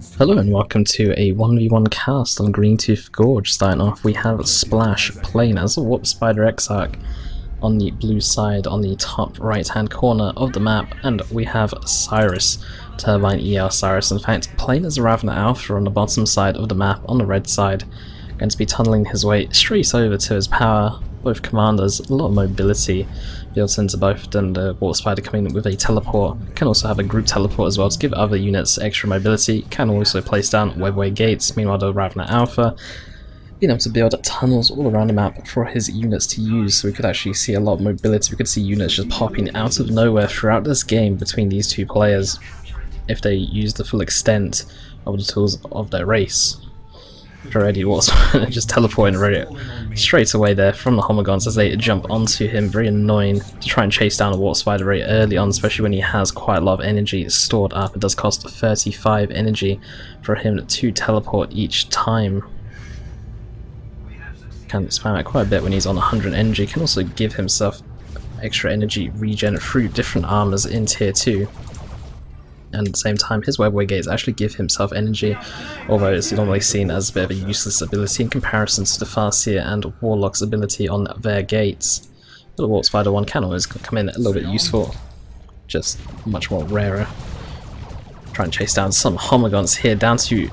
Hello and welcome to a 1v1 cast on Greentooth Gorge. Starting off, we have Splash playing as a Warp Spider Exarch on the blue side on the top right hand corner of the map, and we have Cyris, Turbine Cyris, in fact, playing as a Ravna Alpha on the bottom side of the map on the red side. Going to be tunneling his way straight over to his power. Both commanders, a lot of mobility built into both of them. The Warp Spider coming in with a teleport, can also have a group teleport as well to give other units extra mobility, can also place down webway gates. Meanwhile the Ravna Alpha being able to build tunnels all around the map for his units to use, so we could actually see a lot of mobility. We could see units just popping out of nowhere throughout this game between these two players if they use the full extent of the tools of their race. Already was just teleporting right straight away there from the Homogons as they jump onto him. Very annoying to try and chase down a Warp Spider very early on, especially when he has quite a lot of energy stored up. It does cost 35 energy for him to teleport each time. Can spam it quite a bit when he's on 100 energy. Can also give himself extra energy regen through different armors in tier 2. And at the same time, his webway gates actually give himself energy, although it's normally seen as a bit of a useless ability in comparison to the Farseer and Warlock's ability on their gates. But the Warp Spider one can always come in a little bit useful, just much more rarer. Try and chase down some Homogons here, down to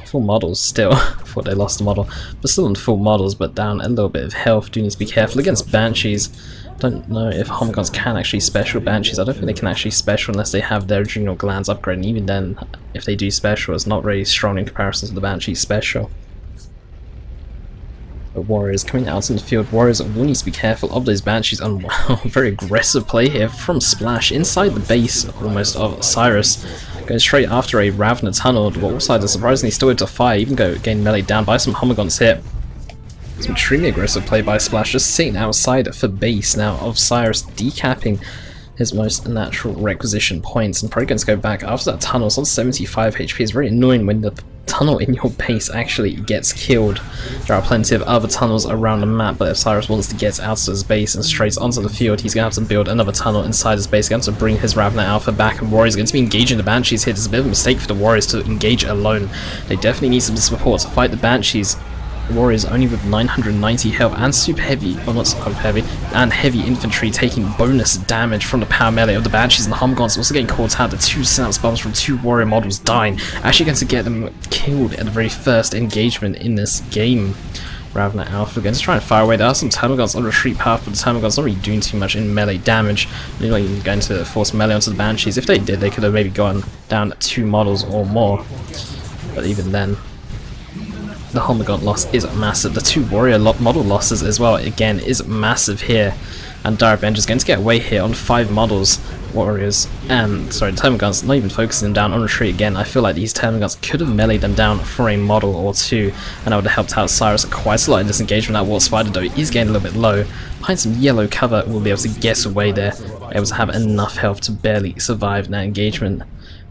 full models still. Before they lost the model, but still on full models, but down a little bit of health. Do need to be careful against Banshees. Don't know if Homogons can actually special Banshees. I don't think they can actually special unless they have their adrenal glands upgraded, and even then, if they do special, it's not very strong in comparison to the Banshee special. But Warriors coming out in the field. Warriors will need to be careful of those Banshees, and wow, very aggressive play here from Splash inside the base almost of Cyris. Going straight after a Ravna tunnel. The Warp Spider surprisingly still able to fire, even getting meleeed down by some Homogons here. Some extremely aggressive play by Splash, just sitting outside for base now of Cyris, decapping his most natural requisition points, and probably going to go back after that tunnel. It's on 75 HP. It's very annoying when the tunnel in your base actually gets killed. There are plenty of other tunnels around the map, but if Cyris wants to get out of his base and straight onto the field, he's going to have to build another tunnel inside his base. He's going to have to bring his Ravna Alpha back, and Warriors are going to be engaging the Banshees here. It's a bit of a mistake for the Warriors to engage alone. They definitely need some support to fight the Banshees. Warriors only with 990 health and super heavy, well not super heavy, and heavy infantry taking bonus damage from the power melee of the Banshees, and the Homogons also getting caught out. The 2 Synapse bombs from 2 warrior models dying, actually going to get them killed at the very first engagement in this game. Ravna Alpha going to try and fire away. There are some Termagons on retreat path, but the Termagons not really doing too much in melee damage. They're not even going to force melee onto the Banshees. If they did, they could have maybe gone down 2 models or more, but even then, the Homogon loss is massive. The 2 warrior model losses as well, again, is massive here. And Dire Avenger's going to get away here on 5 models. Warriors, and sorry, the Termagons not even focusing them down on retreat again. I feel like these Termagons could have meleeed them down for a model or 2, and that would have helped out Cyris quite a lot in this engagement. That Warp Spider though is getting a little bit low. Behind some yellow cover, we'll be able to get away there, able to have enough health to barely survive that engagement.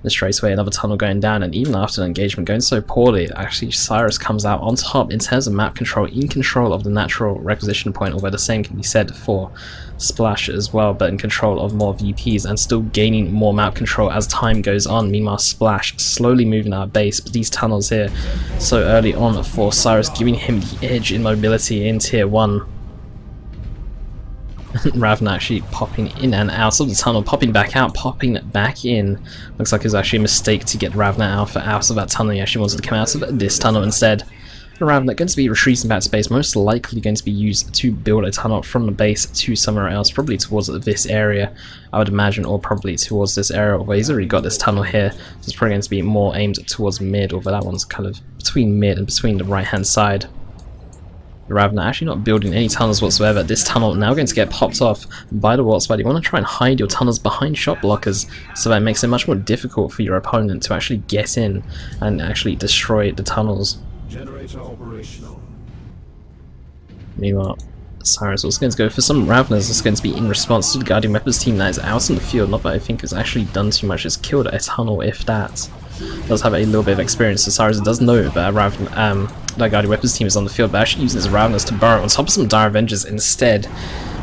Straight away another tunnel going down, and even after the engagement going so poorly, actually Cyris comes out on top in terms of map control, in control of the natural requisition point, although the same can be said for Splash as well, but in control of more VPs and still gaining more map control as time goes on. Meanwhile Splash slowly moving our base, but these tunnels here so early on for Cyris, giving him the edge in mobility in tier 1. Ravna actually popping in and out of the tunnel, popping back out, popping back in. Looks like it was actually a mistake to get Ravna Alpha out of that tunnel. He actually wanted to come out of this tunnel instead. Ravna going to be retreating back to base, most likely going to be used to build a tunnel from the base to somewhere else, probably towards this area, I would imagine, or probably towards this area, although he's already got this tunnel here, so it's probably going to be more aimed towards mid, although that one's kind of between mid and between the right hand side. Ravna actually not building any tunnels whatsoever. This tunnel now going to get popped off by the Warp Spider. You want to try and hide your tunnels behind shot blockers, so that makes it much more difficult for your opponent to actually get in and actually destroy the tunnels. Generator operational. Meanwhile, Cyris was going to go for some Ravnas. It's going to be in response to the Guardian Weapons team that is out in the field. Not that I think it's actually done too much. It's killed a tunnel, if that. Does have a little bit of experience, so Cyris does know that the Guardian Weapons team is on the field, but actually using his Ravnas to burrow on top of some Dire Avengers instead.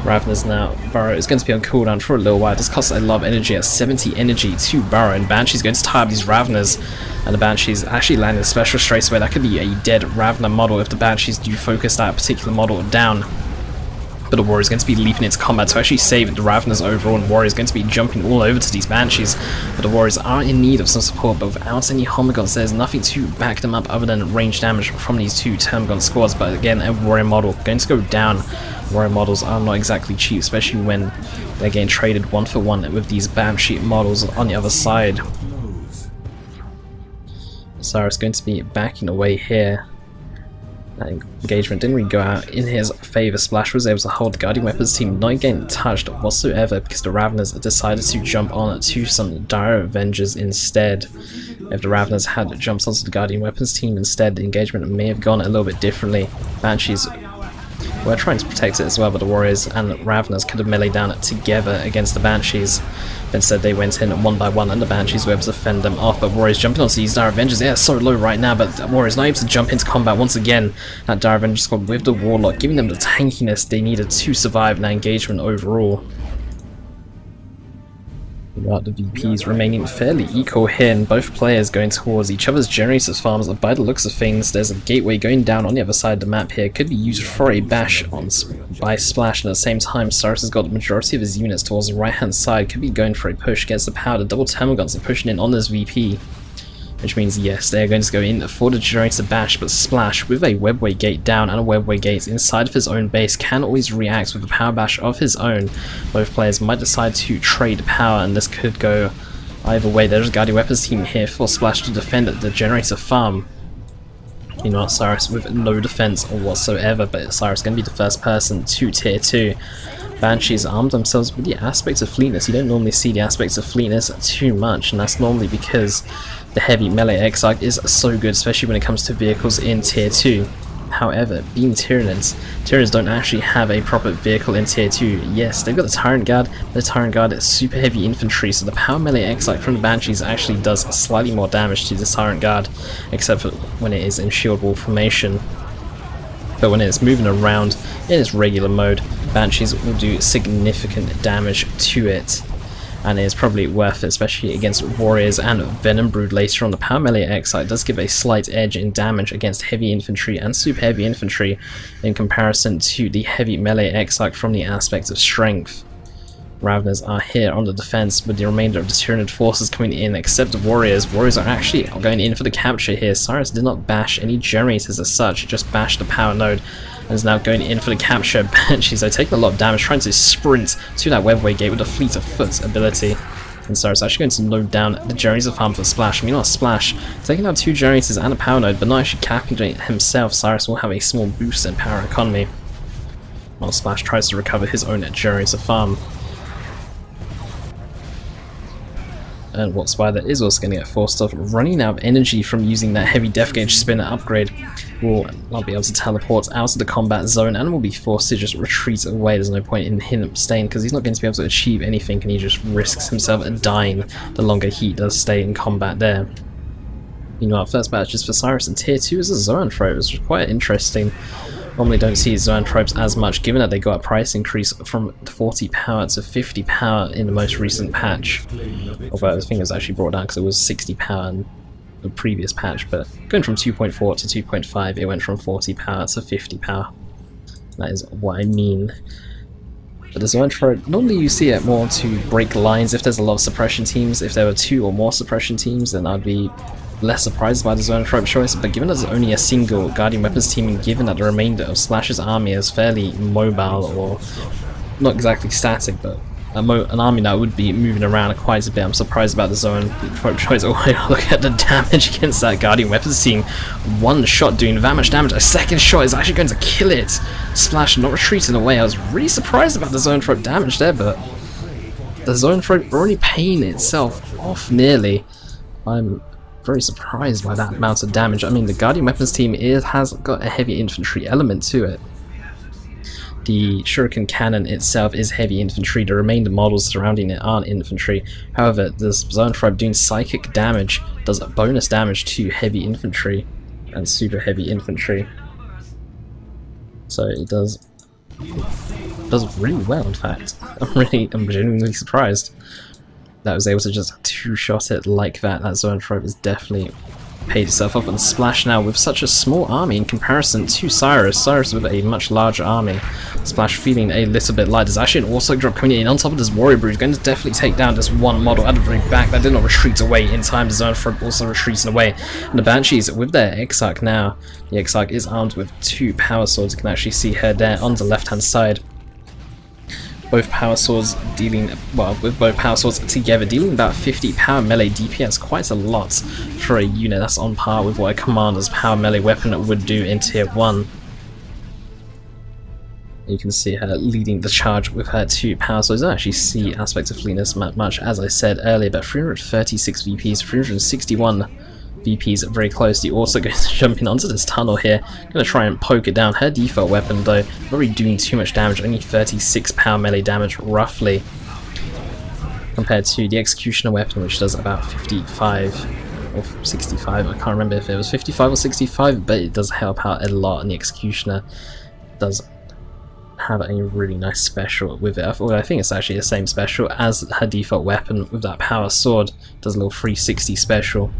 Ravenous now. Burrow is going to be on cooldown for a little while. This costs a lot of energy at 70 energy to Burrow, and Banshee's going to tie up these Ravenous, and the Banshee's actually landing a special straight away. That could be a dead Ravener model if the Banshees do focus that particular model down. But the Warrior's going to be leaping into combat to actually save the Ravenous overall, and Warrior's going to be jumping all over to these Banshees. But the Warriors are in need of some support, but without any Homagons, there's nothing to back them up other than range damage from these two Termagon squads. But again, a Warrior model going to go down. Warrior models are not exactly cheap, especially when they're getting traded 1-for-1 with these Banshee models on the other side. Cyris going to be backing away here. That engagement didn't really go out in his favour. Splash was able to hold the Guardian Weapons team, not getting touched whatsoever, because the Ravenous decided to jump on to some Dire Avengers instead. If the Ravenous had jumped onto the Guardian Weapons team instead, the engagement may have gone a little bit differently. Banshees were trying to protect it as well, but the Warriors and Ravenous could have meleeed down together against the Banshees. But instead they went in one by one and the Banshees were able to fend them off. But Warriors jumping onto these Dire Avengers, yeah, so low right now, but Warriors not able to jump into combat once again. That Dire Avenger squad with the Warlock, giving them the tankiness they needed to survive in that engagement overall. But the VPs remaining fairly equal here, and both players going towards each other's generators farms. By the looks of things, there's a gateway going down on the other side of the map here. Could be used for a bash by Splash, and at the same time Cyris has got the majority of his units towards the right hand side. Could be going for a push, gets the power. The double Termagons are pushing in on this VP, which means yes, they are going to go in for the generator bash, but Splash, with a webway gate down and a webway gate inside of his own base, can always react with a power bash of his own. Both players might decide to trade power, and this could go either way. There's a Guardian Weapons team here for Splash to defend the generator farm. You know, Cyris with no defense whatsoever, but Cyris going to be the first person to tier 2. Banshees armed themselves with the aspects of fleetness. You don't normally see the aspects of fleetness too much, and that's normally because the heavy melee Exarch is so good, especially when it comes to vehicles in tier 2. However, being Tyranids don't actually have a proper vehicle in tier 2. Yes, they've got the Tyrant Guard, but the Tyrant Guard is super heavy infantry, so the power melee Exarch from the Banshees actually does slightly more damage to this Tyrant Guard, except for when it is in shield wall formation. But when it's moving around in its regular mode, Banshees will do significant damage to it, and it is probably worth it, especially against Warriors and Venom Brood later on. The power melee Exarch does give a slight edge in damage against heavy infantry and super heavy infantry in comparison to the heavy melee Exarch from the aspect of strength. Raveners are here on the defense with the remainder of the Tyranid forces coming in, except the Warriors. Warriors are actually going in for the capture here. Cyris did not bash any generators as such, just bashed the power node, and is now going in for the capture. Banshees are taking a lot of damage, trying to sprint to that webway gate with a fleet of foot ability. And Cyris actually going to load down the generator farm for Splash. Meanwhile, Splash taking out 2 generators and a power node, but not actually capping it himself. Cyris will have a small boost in power economy, while Splash tries to recover his own generator farm. And what Spider is also going to get forced off, running out of energy from using that heavy Death Gauge spinner upgrade, will not be able to teleport out of the combat zone and will be forced to just retreat away. There's no point in him staying because he's not going to be able to achieve anything, and he just risks himself dying the longer he does stay in combat there. Meanwhile, first match is for Cyris, and tier 2 is a Zoanthrope, which is quite interesting. Normally don't see Zoanthropes as much, given that they got a price increase from 40 power to 50 power in the most recent patch. Although I think it was actually brought down because it was 60 power in the previous patch, but going from 2.4 to 2.5 it went from 40 power to 50 power. That is what I mean. But the Zoanthrope, normally you see it more to break lines if there's a lot of suppression teams. If there were 2 or more suppression teams, then I'd be less surprised by the Zoanthrope choice, but given that there's only a single Guardian Weapons team, and given that the remainder of Splash's army is fairly mobile, or not exactly static, but an army that would be moving around quite a bit, I'm surprised about the Zoanthrope choice. Oh, look at the damage against that Guardian Weapons team. One shot doing that much damage, a second shot is actually going to kill it. Splash not retreating away. I was really surprised about the Zoanthrope damage there, but the Zoanthrope already paying itself off nearly. I'm very surprised by that amount of damage. I mean, the Guardian Weapons team has got a heavy infantry element to it. The Shuriken Cannon itself is heavy infantry, the remainder models surrounding it aren't infantry. However, this Zoanthrope doing psychic damage does bonus damage to heavy infantry and super heavy infantry. So it does does really well, in fact. I'm genuinely surprised that I was able to just two-shot it like that. That Zoanthrope is definitely paid itself off. And Splash now with such a small army in comparison to Cyris. Cyris with a much larger army. Splash feeling a little bit light. There's actually an also drop coming in on top of this Warrior Brood, going to definitely take down this one model at the very back. That did not retreat away in time. The Zoanthrope also retreating away. And the Banshees with their Exarch now. The Exarch is armed with 2 power swords. You can actually see her there on the left hand side. Both power swords dealing, well, with both power swords together, dealing about 50 power melee DPS, quite a lot for a unit. That's on par with what a commander's power melee weapon would do in tier 1. You can see her leading the charge with her 2 power swords. I don't actually see aspects of fleetness much, as I said earlier, but 336 VPs, 361 VP's very close. The also going to jump in onto this tunnel here. Going to try and poke it down. Her default weapon, though, not really doing too much damage. Only 36 power melee damage, roughly, compared to the Executioner weapon, which does about 55 or 65. I can't remember if it was 55 or 65, but it does help out a lot. And the Executioner does have a really nice special with it. Well, I think it's actually the same special as her default weapon with that power sword. Does a little 360 special.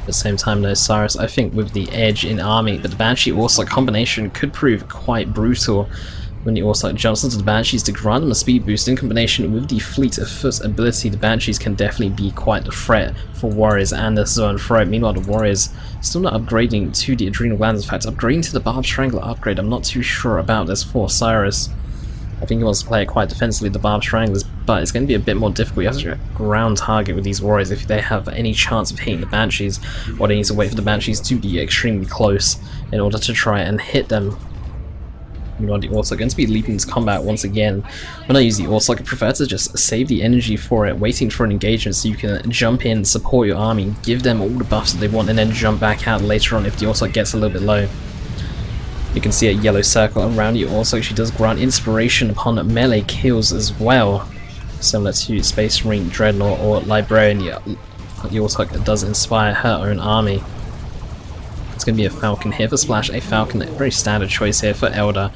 At the same time though, Cyris, I think with the edge in army, but the Banshee Orsoc combination could prove quite brutal when the Orsoc jumps into the Banshees to grant them a speed boost. In combination with the Fleet of Foot ability, the Banshees can definitely be quite the threat for Warriors and the Zoanthrope. Meanwhile, the Warriors still not upgrading to the Adrenal Glands. In fact, upgrading to the Barb Strangler upgrade, I'm not too sure about this for Cyris. I think he wants to play it quite defensively, the Barb Stranglers, but it's going to be a bit more difficult. You have to ground target with these Warriors if they have any chance of hitting the Banshees, or they need to wait for the Banshees to be extremely close in order to try and hit them. Meanwhile, the Orsoc going to be leaping into combat once again. When I use the Orsoc, I prefer to just save the energy for it, waiting for an engagement so you can jump in, support your army, give them all the buffs that they want, and then jump back out later on if the Orsoc gets a little bit low. You can see a yellow circle around you. Also, she does grant inspiration upon melee kills as well, similar to Space Marine, Dreadnought, or Librarian. The also does inspire her own army. It's going to be a Falcon here for Splash. A Falcon, a very standard choice here for Eldar.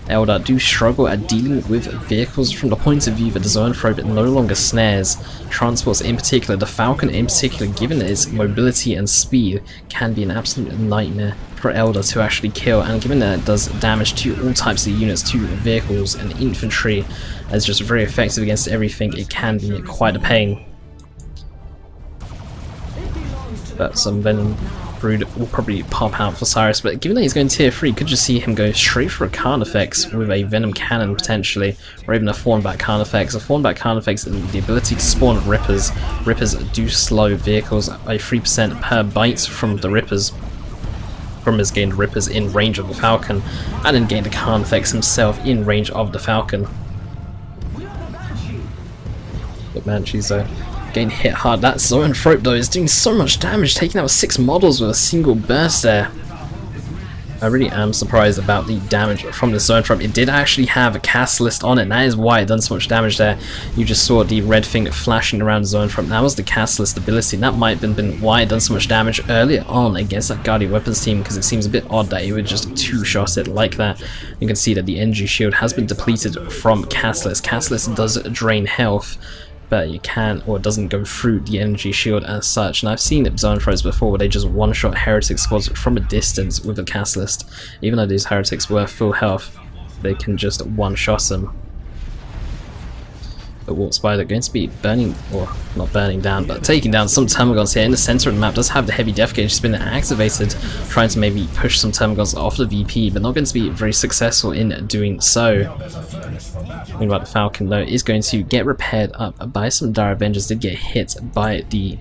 Eldar do struggle at dealing with vehicles from the point of view that the Zoanthrope no longer snares. Transports in particular, the Falcon in particular, given its mobility and speed, can be an absolute nightmare for Eldar to actually kill, and given that it does damage to all types of units, to vehicles and infantry, as just very effective against everything, it can be quite a pain. But some Venom Brood will probably pop out for Cyris, but given that he's going tier 3, could just see him go straight for a Carnifex with a Venom Cannon potentially, or even a Fawnback Carnifex. A Fawnback Carnifex, the ability to spawn Rippers. Rippers do slow vehicles by 3% per bite from the Rippers. From his gained Rippers in range of the Falcon, and then gained the Carnifex himself in range of the Falcon. But man, she's getting hit hard. That Zoanthrope though is doing so much damage, taking out 6 models with a single burst there. I really am surprised about the damage from the Zoanthrope. It did actually have a cast list on it, and that is why it done so much damage there. You just saw the red thing flashing around Zoanthrope. That was the cast list ability, and that might have been why it done so much damage earlier on against that Guardian Weapons team, because it seems a bit odd that it would just two-shot it like that. You can see that the energy shield has been depleted from cast list. Cast list does drain health, but you can, or it doesn't go through the energy shield as such. And I've seen Zoanthropes before where they just one-shot heretic squads from a distance with a cast list. Even though these heretics were full health, they can just one-shot them. But Warp Spider going to be burning, or not burning down, but taking down some Termagants here in the center of the map. Does have the heavy death gauge, has been activated, trying to maybe push some Termagants off the VP, but not going to be very successful in doing so. Meanwhile, the Falcon though is going to get repaired up by some Dire Avengers. Did get hit by the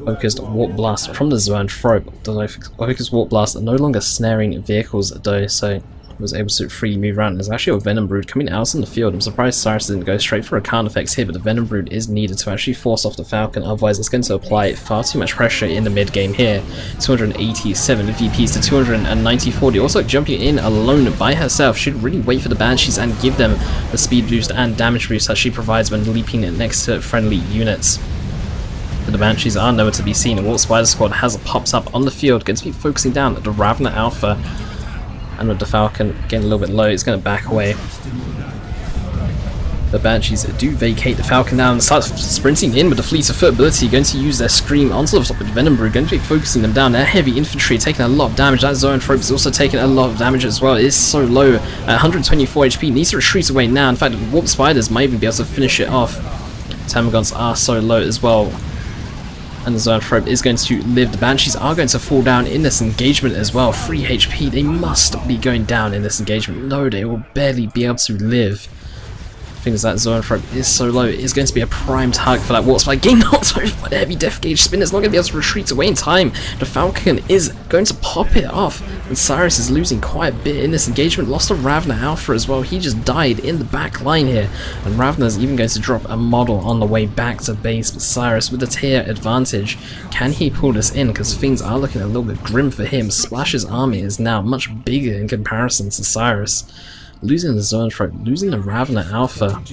focused Warp Blast from the Zoanthrope. The focused Warp Blast are no longer snaring vehicles though, so was able to freely move around. There's actually a Venom Brood coming out in the field. I'm surprised Cyris didn't go straight for a Carnifex here, but the Venom Brood is needed to actually force off the Falcon, otherwise it's going to apply far too much pressure in the mid game here. 287 VPs to 294. The also jumping in alone by herself, should really wait for the Banshees and give them the speed boost and damage boost that she provides when leaping next to friendly units. But the Banshees are nowhere to be seen. A Warp Spider squad has popped up on the field, going to be focusing down at the Ravna Alpha. And with the Falcon getting a little bit low, it's going to back away. The Banshees do vacate the Falcon now and start sprinting in with the fleet of foot ability, going to use their Scream onto the top of the Venom Brood, going to be focusing them down. Their heavy infantry taking a lot of damage. That Zoanthrope is also taking a lot of damage as well. It is so low at 124 HP, needs to retreat away now. In fact, Warp Spiders might even be able to finish it off. Termagants are so low as well. And the Zoanthrope is going to live. The Banshees are going to fall down in this engagement as well. 3 HP, they must be going down in this engagement. No, they will barely be able to live. Things that Zoanthrope is so low, it is going to be a prime target for that Warp Spider. Getting knocked over by the heavy Death Gauge spin, it's not going to be able to retreat away in time. The Falcon is going to pop it off, and Cyris is losing quite a bit in this engagement. Lost to Ravna Alpha as well, he just died in the back line here, and Ravna is even going to drop a model on the way back to base. But Cyris with the tier advantage, can he pull this in? Because things are looking a little bit grim for him. Splash's army is now much bigger in comparison to Cyris. Losing the Zoanthrope, losing the Ravna Alpha,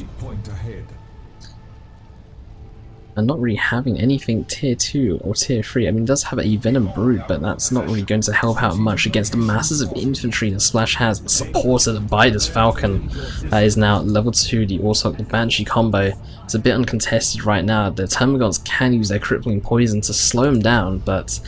and not really having anything tier 2 or tier 3. I mean, it does have a Venom Brood, but that's not really going to help out much against the masses of infantry that Splash has, supported by this Falcon. That is now level 2, the Orsoc, the Banshee combo. It's a bit uncontested right now. The Termagants can use their crippling poison to slow them down, but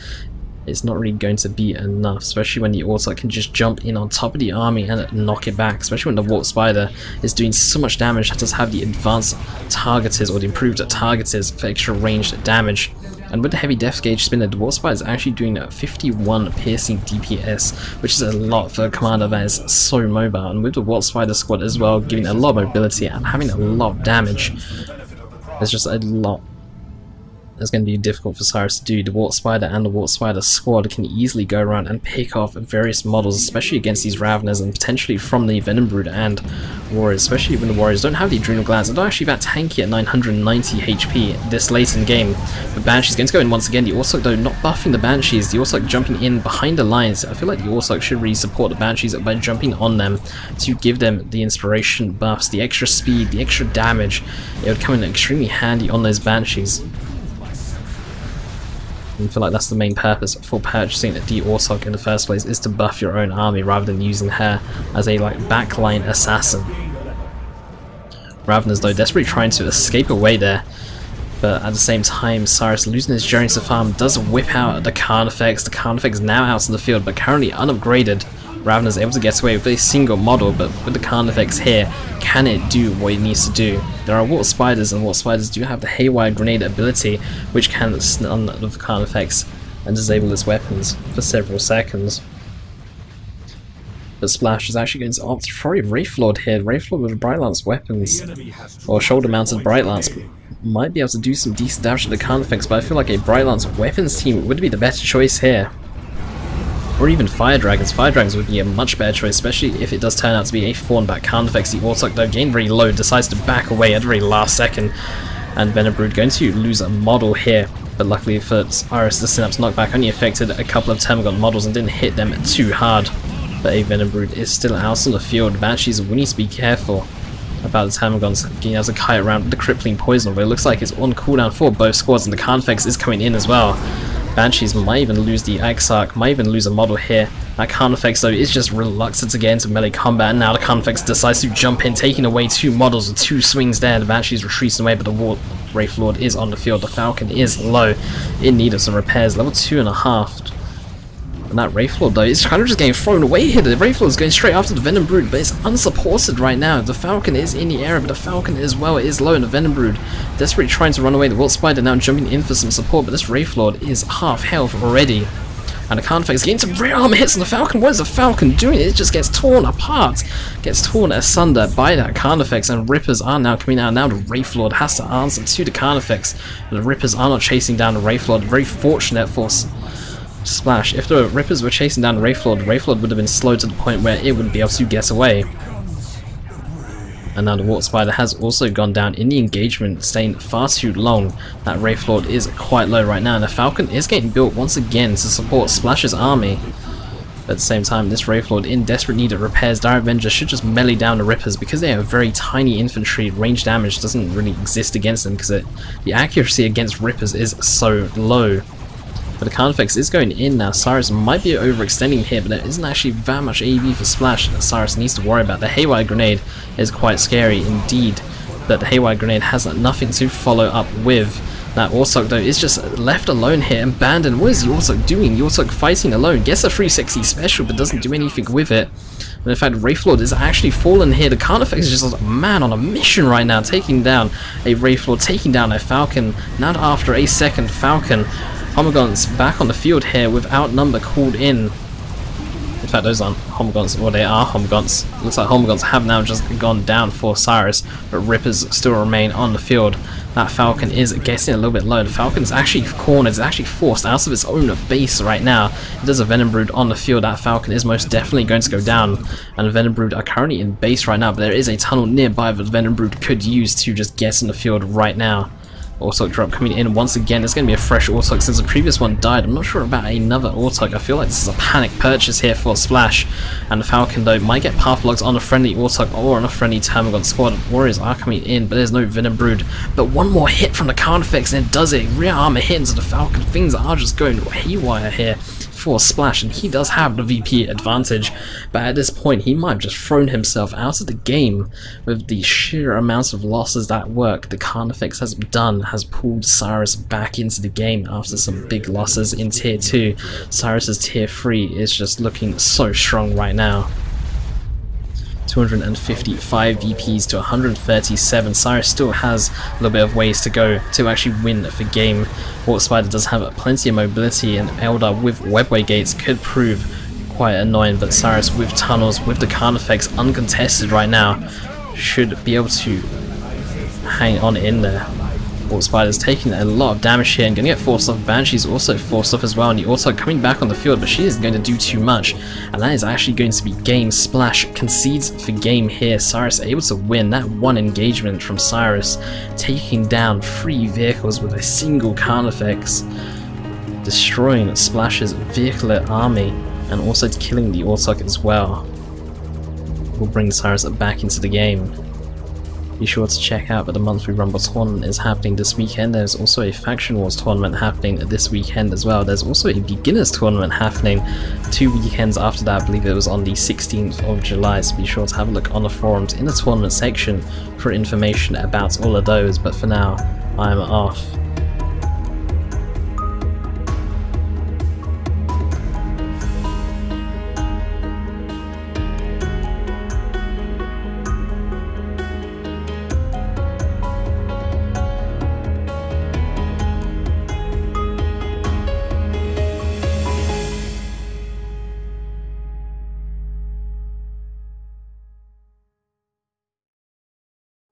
it's not really going to be enough, especially when the Orsoc can just jump in on top of the army and knock it back, especially when the Warp Spider is doing so much damage that does have the advanced targeters or the improved targeters for extra ranged damage. And with the heavy Death Gauge spinner, the Warp Spider is actually doing 51 piercing DPS, which is a lot for a commander that is so mobile, and with the Warp Spider squad as well, giving a lot of mobility and having a lot of damage. There's just a lot it's going to be difficult for Cyris to do. The Warp Spider and the Warp Spider squad can easily go around and pick off various models, especially against these Ravners and potentially from the Venom Brood and Warriors, especially when the Warriors don't have the Adrenal Glands. They're actually that tanky at 990 HP this late in game. The Banshee's going to go in once again. The Orsoc though not buffing the Banshees. The Orsoc jumping in behind the lines. I feel like the Orsoc should really support the Banshees by jumping on them to give them the inspiration buffs, the extra speed, the extra damage. It would come in extremely handy on those Banshees. I feel like that's the main purpose for purchasing the Orsoc in the first place, is to buff your own army rather than using her as a backline assassin. Ravners though desperately trying to escape away there, but at the same time Cyris losing his journey to farm does whip out the Carnifex. The Carnifex now out in the field but currently unupgraded. Ravna is able to get away with a single model, but with the Carnifex here, can it do what it needs to do? There are Warp Spiders, and Warp Spiders do have the Haywire Grenade ability, which can stun the Carnifex and disable its weapons for several seconds. But Splash is actually going to opt for a Wraith Lord here. Wraith Lord with Bright Lance weapons, or shoulder mounted Bright Lance, might be able to do some decent damage to the Carnifex, but I feel like a Bright Lance weapons team would be the better choice here. Or even Fire Dragons. Fire Dragons would be a much better choice, especially if it does turn out to be a fawn-back Carnifex. The Orsoc though, getting very low, decides to back away at the very last second, and Venom Brood going to lose a model here. But luckily for Cyris, the Synapse knockback only affected a couple of Termagant models and didn't hit them too hard. But a Venom Brood is still out on the field. Banshees, we need to be careful about the Termagants getting able to kite around with the crippling poison, but it looks like it's on cooldown for both squads, and the Carnifex is coming in as well. Banshees might even lose the Exarch, might even lose a model here. That Carnifex though is just reluctant to get into melee combat, and now the Carnifex decides to jump in, taking away 2 models with 2 swings there. The Banshees retreating away, but the Wraith Lord is on the field. The Falcon is low, in need of some repairs, level 2.5. And that Wraith Lord though is kind of just getting thrown away here. The Wraith Lord is going straight after the Venom Brood, but it's unsupported right now. The Falcon is in the area, but the Falcon as well is low, and the Venom Brood desperately trying to run away. The Warp Spider now jumping in for some support, but this Wraith Lord is half health already. And the Carnifex getting some rear armor hits on the Falcon. What is the Falcon doing? It just gets torn apart, gets torn asunder by that Carnifex, and Rippers are now coming out. Now the Wraith Lord has to answer to the Carnifex. The Rippers are not chasing down the Wraith Lord. Very fortunate for Splash. If the Rippers were chasing down the Wraith Lord would have been slowed to the point where it wouldn't be able to get away. And now the Warp Spider has also gone down in the engagement, staying far too long. That Wraith Lord is quite low right now, and the Falcon is getting built once again to support Splash's army. But at the same time, this Wraith Lord in desperate need of repairs. Dire Avenger should just melee down the Rippers because they have very tiny infantry. Range damage doesn't really exist against them because the accuracy against Rippers is so low. But the Carnifex is going in now. Cyris might be overextending here, but there isn't actually that much AV for Splash that Cyris needs to worry about. The Haywire Grenade is quite scary indeed, but the Haywire Grenade has nothing to follow up with. That Aursok though is just left alone here, abandoned. What is the Aursok doing? The Aursok fighting alone, gets a 360 special but doesn't do anything with it. And in fact, Wraithlord is actually fallen here. The Carnifex is just a man on a mission right now, taking down a Wraithlord, taking down a Falcon. Not after a second Falcon. Homagons back on the field here with Outnumber called in. In fact, those aren't Homagons, or they are Homagons. Looks like Homagons have now just gone down for Cyris, but Rippers still remain on the field. That Falcon is getting a little bit low. The Falcon is actually cornered, it's actually forced out of its own base right now. There's a Venom Brood on the field. That Falcon is most definitely going to go down, and the Venom Brood are currently in base right now, but there is a tunnel nearby that the Venom Brood could use to just get in the field right now. Aursok drop coming in once again. It's going to be a fresh Aursok since the previous one died. I'm not sure about another Aursok. I feel like this is a panic purchase here for Splash. And the Falcon though might get path locked on a friendly Aursok or on a friendly Termagon squad. Warriors are coming in, but there's no Venom Brood. But one more hit from the Carnifex and it does it. Rear armor hit into the Falcon. Things are just going haywire here for Splash, and he does have the VP advantage, but at this point he might have just thrown himself out of the game with the sheer amounts of losses that work the Carnifex has done, has pulled Cyris back into the game after some big losses in tier 2. Cyris's tier 3 is just looking so strong right now. 255 VPs to 137. Cyris still has a little bit of ways to go to actually win the game. Warp Spider does have plenty of mobility, and Eldar with webway gates could prove quite annoying, but Cyris with tunnels, with the Carnifex uncontested right now, should be able to hang on in there. Warp Spider's taking a lot of damage here and going to get forced off. Banshee's also forced off as well, and the Aursok coming back on the field, but she isn't going to do too much, and that is actually going to be game. Splash concedes for game here. Cyris able to win that one engagement from Cyris, taking down 3 vehicles with a single Carnifex, destroying Splash's vehicular army, and also killing the Aursok as well. Will bring Cyris back into the game. Be sure to check out that the monthly Rumble tournament is happening this weekend. There's also a Faction Wars tournament happening this weekend as well. There's also a Beginners tournament happening 2 weekends after that. I believe it was on the 16th of July, so be sure to have a look on the forums in the tournament section for information about all of those. But for now, I'm off.